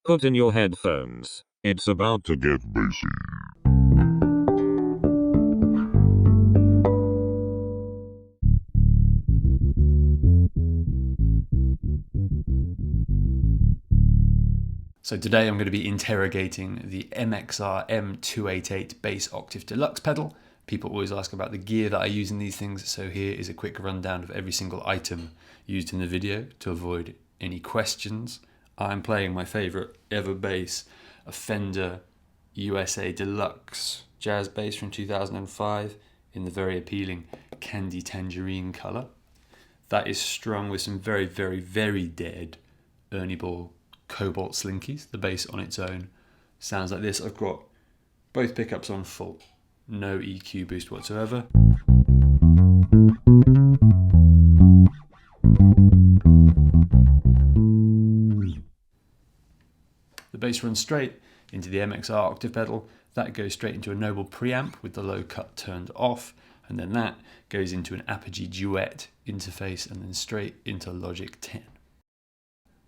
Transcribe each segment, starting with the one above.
Put in your headphones. It's about to get bassy. So today I'm going to be interrogating the MXR M288 Bass Octave Deluxe pedal. People always ask about the gear that I use in these things, so here is a quick rundown of every single item used in the video to avoid any questions. I'm playing my favourite ever bass, a Fender USA Deluxe jazz bass from 2005 in the very appealing candy tangerine colour. That is strung with some very, very, very dead Ernie Ball Cobalt Slinkies. The bass on its own sounds like this. I've got both pickups on full, no EQ boost whatsoever. The bass runs straight into the MXR octave pedal. That goes straight into a Noble preamp with the low cut turned off, and then that goes into an Apogee Duet interface and then straight into Logic 10.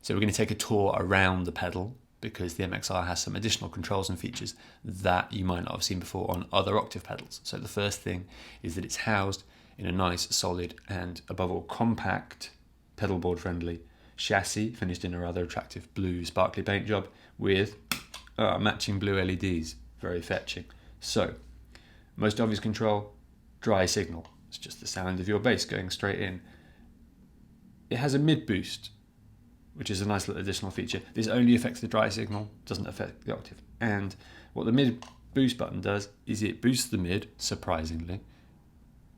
So we're going to take a tour around the pedal because the MXR has some additional controls and features that you might not have seen before on other octave pedals. So the first thing is that it's housed in a nice, solid, and above all compact, pedal board friendly chassis finished in a rather attractive blue sparkly paint job with matching blue LEDs. Very fetching. So, most obvious control, dry signal. It's just the sound of your bass going straight in. It has a mid boost, which is a nice little additional feature. This only affects the dry signal, doesn't affect the octave. And what the mid boost button does is it boosts the mid, surprisingly,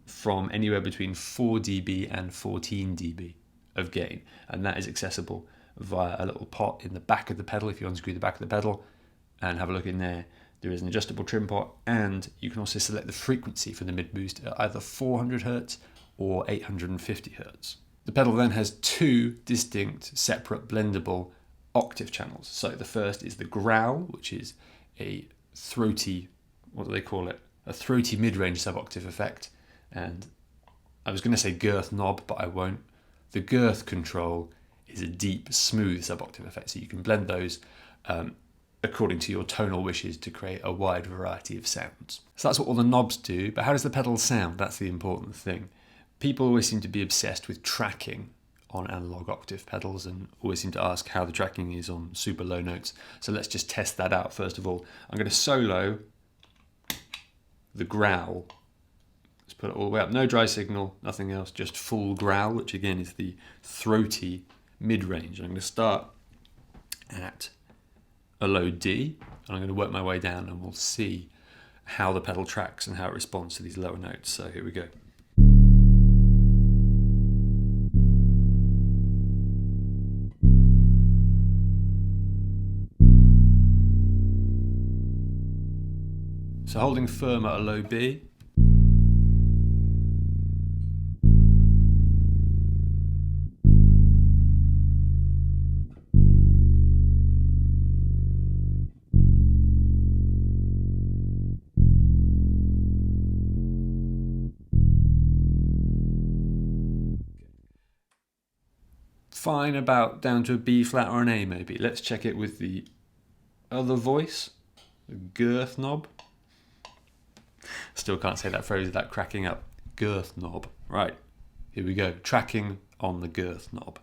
from anywhere between 4 dB and 14 dB of gain. And that is accessible via a little pot in the back of the pedal. If you unscrew the back of the pedal and have a look in there, there is an adjustable trim pot, and you can also select the frequency for the mid boost at either 400 Hz or 850 Hz. The pedal then has two distinct, separate, blendable octave channels. So the first is the growl, which is a throaty, what do they call it? A throaty mid-range sub-octave effect. And I was going to say girth knob, but I won't. The girth control is a deep, smooth sub-octave effect. So you can blend those according to your tonal wishes to create a wide variety of sounds. So that's what all the knobs do. But how does the pedal sound? That's the important thing. People always seem to be obsessed with tracking on analog octave pedals and always seem to ask how the tracking is on super low notes. So let's just test that out first of all. I'm going to solo the growl. Let's put it all the way up. No dry signal, nothing else, just full growl, which again is the throaty mid-range. I'm going to start at a low D and I'm going to work my way down and we'll see how the pedal tracks and how it responds to these lower notes. So here we go. So holding firm at a low B. Fine about down to a B flat or an A maybe. Let's check it with the other voice, the girth knob. Still can't say that phrase without cracking up. Girth knob. Right, here we go. Tracking on the girth knob.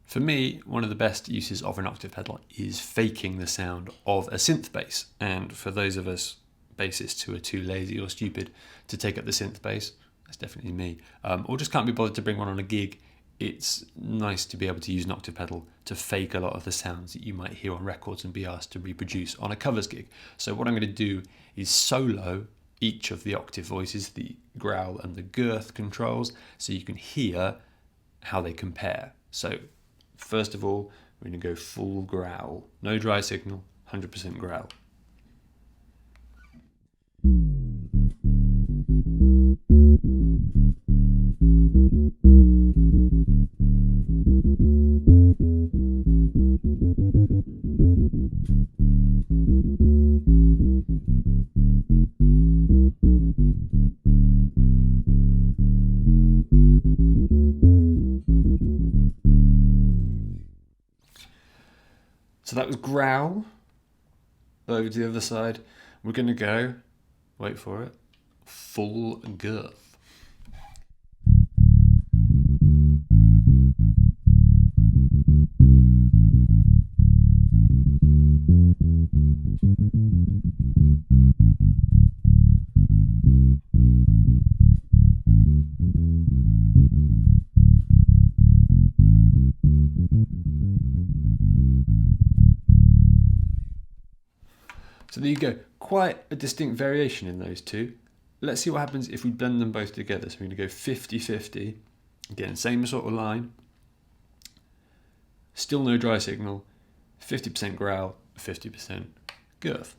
For me, one of the best uses of an octave pedal is faking the sound of a synth bass. And for those of us bassists who are too lazy or stupid to take up the synth bass, that's definitely me, or just can't be bothered to bring one on a gig, it's nice to be able to use an octave pedal to fake a lot of the sounds that you might hear on records and be asked to reproduce on a covers gig. So what I'm going to do is solo each of the octave voices, the growl and the girth controls, so you can hear how they compare. So first of all, we're going to go full growl. No dry signal, 100% growl. So that was growl. Over to the other side. We're going to go, wait for it, full girth. So there you go, quite a distinct variation in those two. Let's see what happens if we blend them both together. So we're going to go 50-50, again, same sort of line, still no dry signal, 50% growl, 50% girth.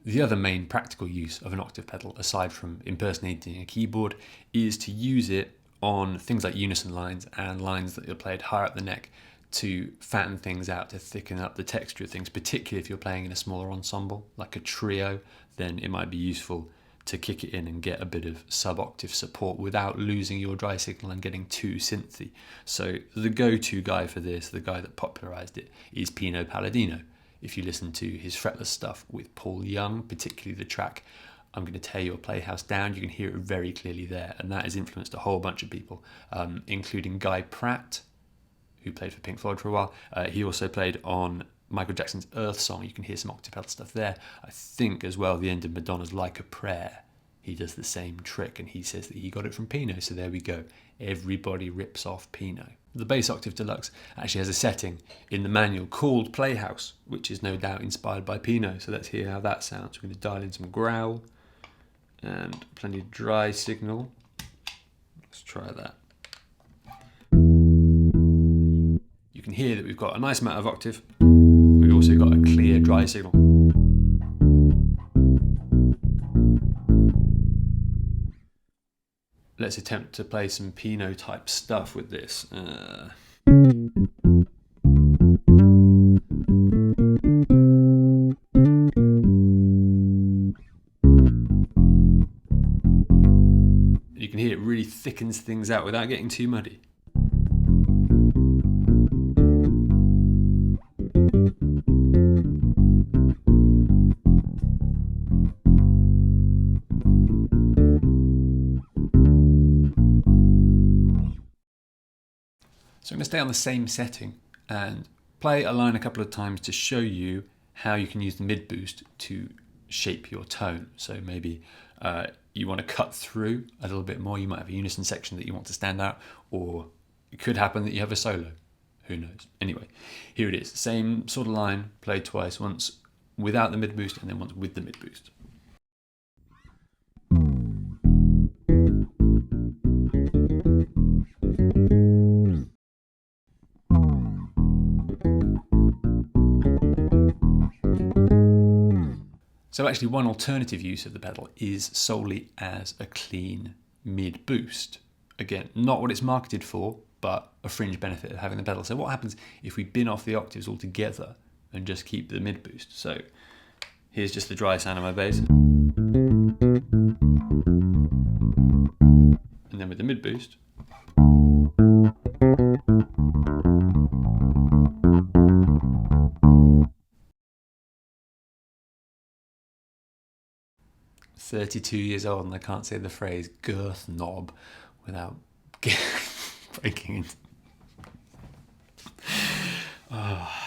The other main practical use of an octave pedal, aside from impersonating a keyboard, is to use it on things like unison lines and lines that are played higher up the neck to fatten things out, to thicken up the texture of things, particularly if you're playing in a smaller ensemble, like a trio, then it might be useful to kick it in and get a bit of sub-octave support without losing your dry signal and getting too synthy. So the go-to guy for this, the guy that popularized it, is Pino Palladino. If you listen to his fretless stuff with Paul Young, particularly the track I'm going to Tear Your Playhouse Down, you can hear it very clearly there, and that has influenced a whole bunch of people, including Guy Pratt, who played for Pink Floyd for a while. He also played on Michael Jackson's Earth Song. You can hear some octave pedal stuff there. I think as well the end of Madonna's Like a Prayer, he does the same trick, and he says that he got it from Pino, so there we go. Everybody rips off Pino. The bass Octave Deluxe actually has a setting in the manual called Playhouse, which is no doubt inspired by Pino, so let's hear how that sounds. We're going to dial in some growl and plenty of dry signal. Let's try that. You can hear that we've got a nice amount of octave. We've also got a clear dry signal. Let's attempt to play some Pino type stuff with this. You can hear it really thickens things out without getting too muddy. So I'm going to stay on the same setting and play a line a couple of times to show you how you can use the mid boost to shape your tone. So maybe you want to cut through a little bit more. You might have a unison section that you want to stand out, or it could happen that you have a solo. Who knows? Anyway, here it is. Same sort of line, played twice, once without the mid boost and then once with the mid boost. So actually one alternative use of the pedal is solely as a clean mid boost. Again, not what it's marketed for, but a fringe benefit of having the pedal. So what happens if we bin off the octaves altogether and just keep the mid boost? So here's just the dry sound of my bass. And then with the mid boost, $32 old and I can't say the phrase girth knob without breaking into. Oh.